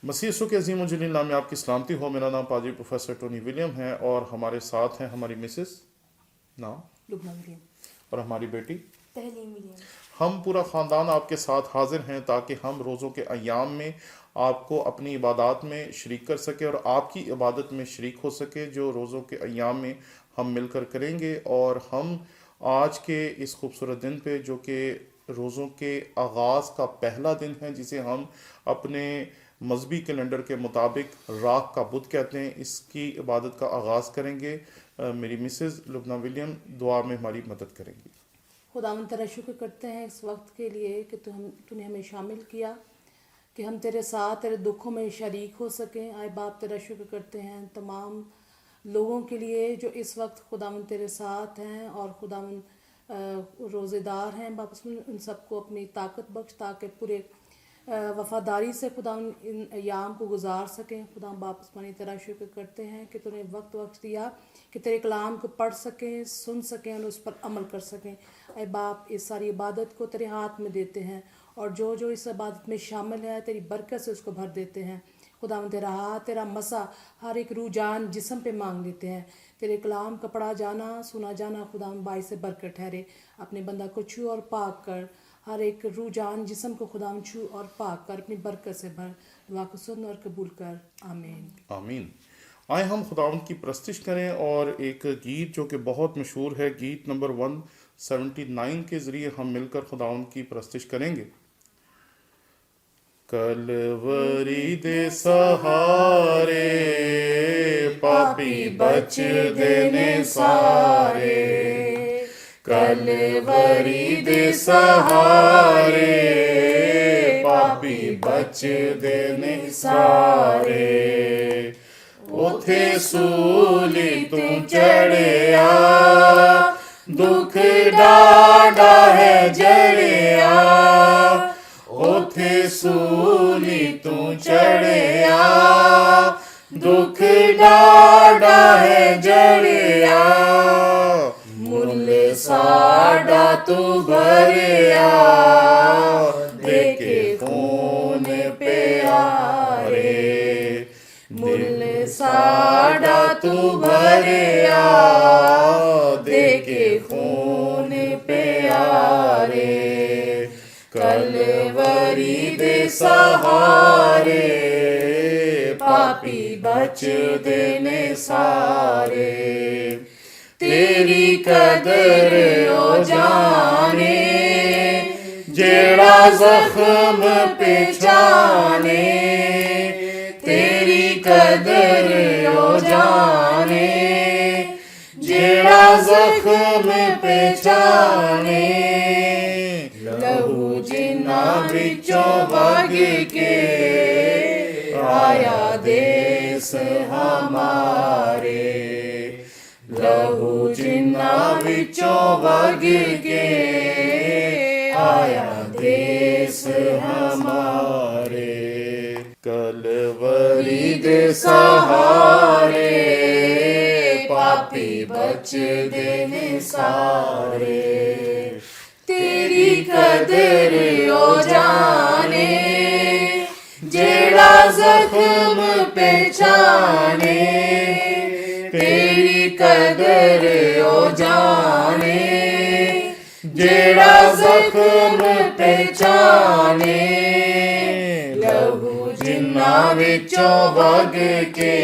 مسیح یسوع کے عظیم و جلیل نام میں آپ کی سلامتی ہو۔ میرا نام پادری پروفیسر ٹونی ولیم ہے اور ہمارے ساتھ ہیں ہماری مسز نام لبنہ ولیم اور ہماری بیٹی تحلیم ولیم۔ ہم پورا خاندان آپ کے ساتھ حاضر ہیں تاکہ ہم روزوں کے ایام میں آپ کو اپنی عبادات میں شریک کر سکے اور آپ کی عبادت میں شریک ہو سکے جو روزوں کے ایام میں ہم مل کر کریں گے۔ اور ہم آج کے اس خوبصورت دن پہ جو کہ روزوں کے آغاز کا پہلا دن ہے، جسے ہم اپنے مذہبی کیلنڈر کے مطابق راک کا بدھ کہتے ہیں، اس کی عبادت کا آغاز کریں گے۔ میری مسز لبنہ ولیم دعا میں ہماری مدد کریں گی۔ خداوند تیرا شکر کرتے ہیں اس وقت کے لیے کہ تو نے ہمیں شامل کیا کہ ہم تیرے ساتھ تیرے دکھوں میں شریک ہو سکیں۔ آئے باپ تیرا شکر کرتے ہیں تمام لوگوں کے لیے جو اس وقت خداوند تیرے ساتھ ہیں اور خداوند روزے دار ہیں۔ باپ ان سب کو اپنی طاقت بخش تاکہ پورے وفاداری سے خداوند ان ایام کو گزار سکیں۔ خدا باپ اسمانی تیرا شکر کرتے ہیں کہ تو نے وقت دیا کہ تیرے کلام کو پڑھ سکیں، سن سکیں اور اس پر عمل کر سکیں۔ اے باپ اس ساری عبادت کو تیرے ہاتھ میں دیتے ہیں اور جو اس عبادت میں شامل ہے تیری برکت سے اس کو بھر دیتے ہیں۔ خداوند تیرا ہاتھ تیرا مسا ہر ایک روح جان جسم پہ مانگ لیتے ہیں۔ تیرے کلام کا پڑھا جانا سنا جانا خداوند باعث برکت ٹھہرے۔ اپنے بندہ کو چھو اور پاک کر، ہر ایک روح جان جسم کو خداوند چھو اور پاک کر، اپنی برکت سے بھر۔ دعا کو سن اور قبول کر، آمین۔ آمین۔ آئے ہم خداوند کی پرستش کریں اور ایک گیت جو کہ بہت مشہور ہے، گیت نمبر 179 کے ذریعے ہم مل کر خداوند کی پرستش کریں گے۔ کلوری دے سہارے پاپی بچ دینے سارے، کلوری دے سہارے پاپی بچ دینے سارے، اوتھے سولی تو چڑھیا دکھ ڈاڈا ہے جڑیا، اوتھے سولی تو چڑھیا دکھ ڈاڈا ہے جڑیا، مل ساڈا تو بھریا دے کے خون پیارے، مل ساڈا تو بھریا دے کے خون پیارے، کلوری دے سہارے پاپی بچ دینے سارے، تیری قدر او جانے جیڑا زخم پہچانے، تیری قدر او جانے جیڑا زخم پہچانے، لہو جنہاں وچوں وگ کے آیا دیس ہمارے، لہو جنہاں وچوں وگ کے آیا دیس ہمارے، کلوری دے سہارے پاپی بچ دینے سارے، تیری قدر او جانے جیڑا زخم پہچانے، تیری قدر او جانے جیڑا زخم پہچانے، لہو جنہاں وچوں وگ کے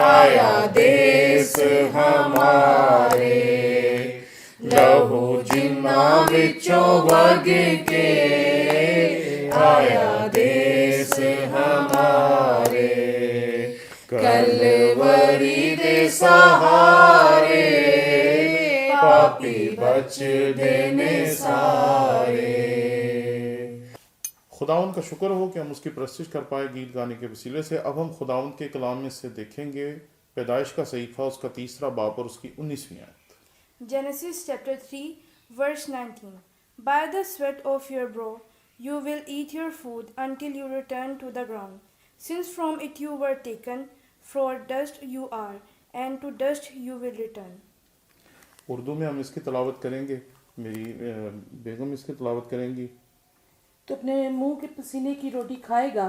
آیا دیس ہمارے، لہو جنہاں وچوں وگ کے آیا دیس ہمارے، کلوری دے سہارے پاپی بچ دینے سارے۔ خداوند کا شکر ہو کہ ہم اس کی پرستش کر پائے گیت گانے کے وسیلے سے۔ اب ہم خداوند کے کلام میں سے دیکھیں گے پیدائش کا صحیفہ، اس کا 3 باب اور اس کی 19ویں آیت۔ Genesis chapter 3 verse 19. By the sweat of your brow you will eat your food until you return to the ground, since from it you were taken, for dust you are, and to dust you will return. Urdu میں ہم اس کی تلاوت کریں گے، میری بیگم اس کی تلاوت کریں گی۔ تو اپنے منہ کے پسینے کی روٹی کھائے گا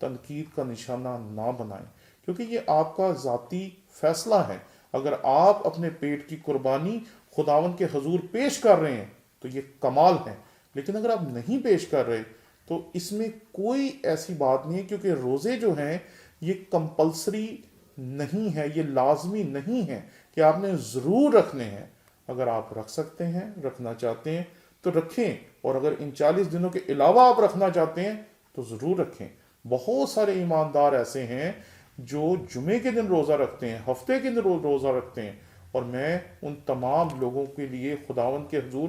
تنقید کا نشانہ نہ بنائیں، کیونکہ یہ آپ کا ذاتی فیصلہ ہے۔ اگر آپ اپنے پیٹ کی قربانی خداوند کے حضور پیش کر رہے ہیں تو یہ کمال ہے، لیکن اگر آپ نہیں پیش کر رہے تو اس میں کوئی ایسی بات نہیں ہے، کیونکہ روزے جو ہیں یہ کمپلسری نہیں ہے، یہ لازمی نہیں ہے کہ آپ نے ضرور رکھنے ہیں۔ اگر آپ رکھ سکتے ہیں، رکھنا چاہتے ہیں تو رکھیں، اور اگر ان 40 دنوں کے علاوہ آپ رکھنا چاہتے ہیں تو ضرور رکھیں۔ بہت سارے ایماندار ایسے ہیں جو جمعے کے دن روزہ رکھتے ہیں، ہفتے کے دن روزہ رکھتے ہیں، اور میں ان تمام لوگوں کے لیے خداوند کے حضور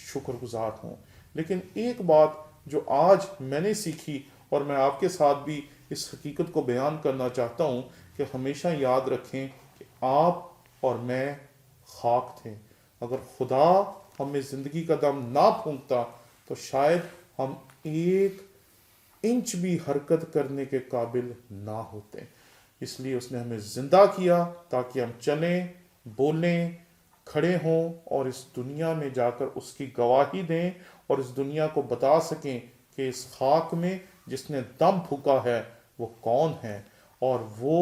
شکر گزار ہوں۔ لیکن ایک بات جو آج میں نے سیکھی، اور میں آپ کے ساتھ بھی اس حقیقت کو بیان کرنا چاہتا ہوں، کہ ہمیشہ یاد رکھیں کہ آپ اور میں خاک تھے۔ اگر خدا ہمیں زندگی کا دم نہ پھونکتا تو شاید ہم ایک انچ بھی حرکت کرنے کے قابل نہ ہوتے۔ اس لیے اس نے ہمیں زندہ کیا تاکہ ہم چلیں، بولیں، کھڑے ہوں، اور اس دنیا میں جا کر اس کی گواہی دیں، اور اس دنیا کو بتا سکیں کہ اس خاک میں جس نے دم پھونکا ہے وہ کون ہے، اور وہ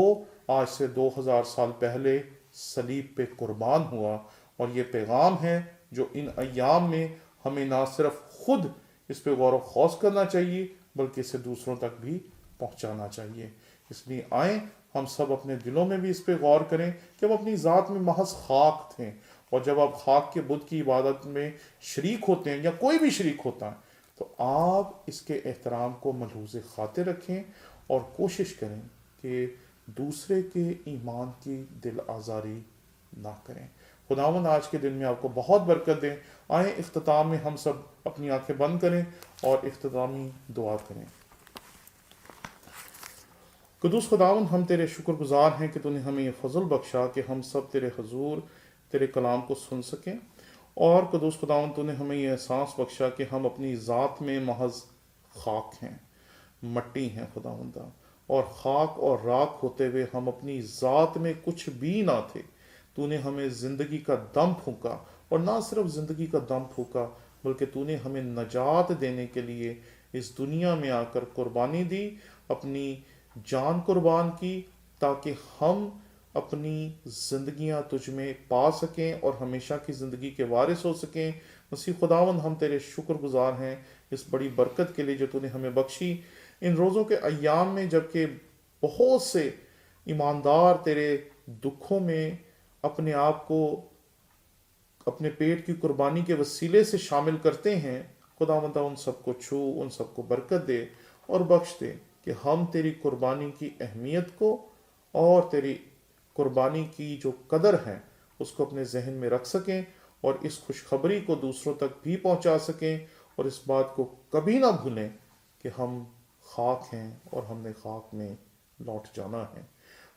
آج سے 2000 سال پہلے صلیب پہ قربان ہوا۔ اور یہ پیغام ہے جو ان ایام میں ہمیں نہ صرف خود اس پہ غور و خوض کرنا چاہیے بلکہ اسے دوسروں تک بھی پہنچانا چاہیے۔ اس لیے آئیں ہم سب اپنے دلوں میں بھی اس پہ غور کریں کہ ہم اپنی ذات میں محض خاک تھے، اور جب آپ خاک کے بت کی عبادت میں شریک ہوتے ہیں، یا کوئی بھی شریک ہوتا ہے، تو آپ اس کے احترام کو ملحوظ خاطر رکھیں اور کوشش کریں کہ دوسرے کے ایمان کی دل آزاری نہ کریں۔ خداوند آج کے دن میں آپ کو بہت برکت دیں۔ آئیں اختتام میں ہم سب اپنی آنکھیں بند کریں اور اختتامی دعا کریں۔ قدوس خداوند، ہم تیرے شکر گزار ہیں کہ تو نے ہمیں یہ فضل بخشا کہ ہم سب تیرے حضور تیرے کلام کو سن سکیں، اور قدوس خداوند تو نے ہمیں یہ احساس بخشا کہ ہم اپنی ذات میں محض خاک ہیں، مٹی ہیں خداوندہ، اور خاک اور راکھ ہوتے ہوئے ہم اپنی ذات میں کچھ بھی نہ تھے۔ تو نے ہمیں زندگی کا دم پھونکا، اور نہ صرف زندگی کا دم پھونکا بلکہ تو نے ہمیں نجات دینے کے لیے اس دنیا میں آ کر قربانی دی، اپنی جان قربان کی، تاکہ ہم اپنی زندگیاں تجھ میں پا سکیں اور ہمیشہ کی زندگی کے وارث ہو سکیں۔ مسیح خداوند، ہم تیرے شکر گزار ہیں اس بڑی برکت کے لیے جو تو نے ہمیں بخشی ان روزوں کے ایام میں، جبکہ بہت سے ایماندار تیرے دکھوں میں اپنے آپ کو اپنے پیٹ کی قربانی کے وسیلے سے شامل کرتے ہیں۔ خداوند ان سب کو چھو، ان سب کو برکت دے اور بخش دے کہ ہم تیری قربانی کی اہمیت کو اور تیری قربانی کی جو قدر ہے اس کو اپنے ذہن میں رکھ سکیں، اور اس خوشخبری کو دوسروں تک بھی پہنچا سکیں، اور اس بات کو کبھی نہ بھولیں کہ ہم خاک ہیں اور ہم نے خاک میں لوٹ جانا ہے۔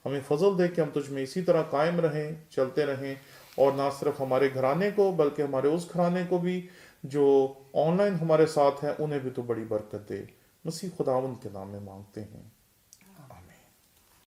ہمیں فضل دے کہ ہم تجھ میں اسی طرح قائم رہیں، چلتے رہیں، اور نہ صرف ہمارے گھرانے کو بلکہ ہمارے اس گھرانے کو بھی جو آن لائن ہمارے ساتھ ہیں انہیں بھی تو بڑی برکت دے۔ مسیح خداوند کے نام میں مانگتے ہیں۔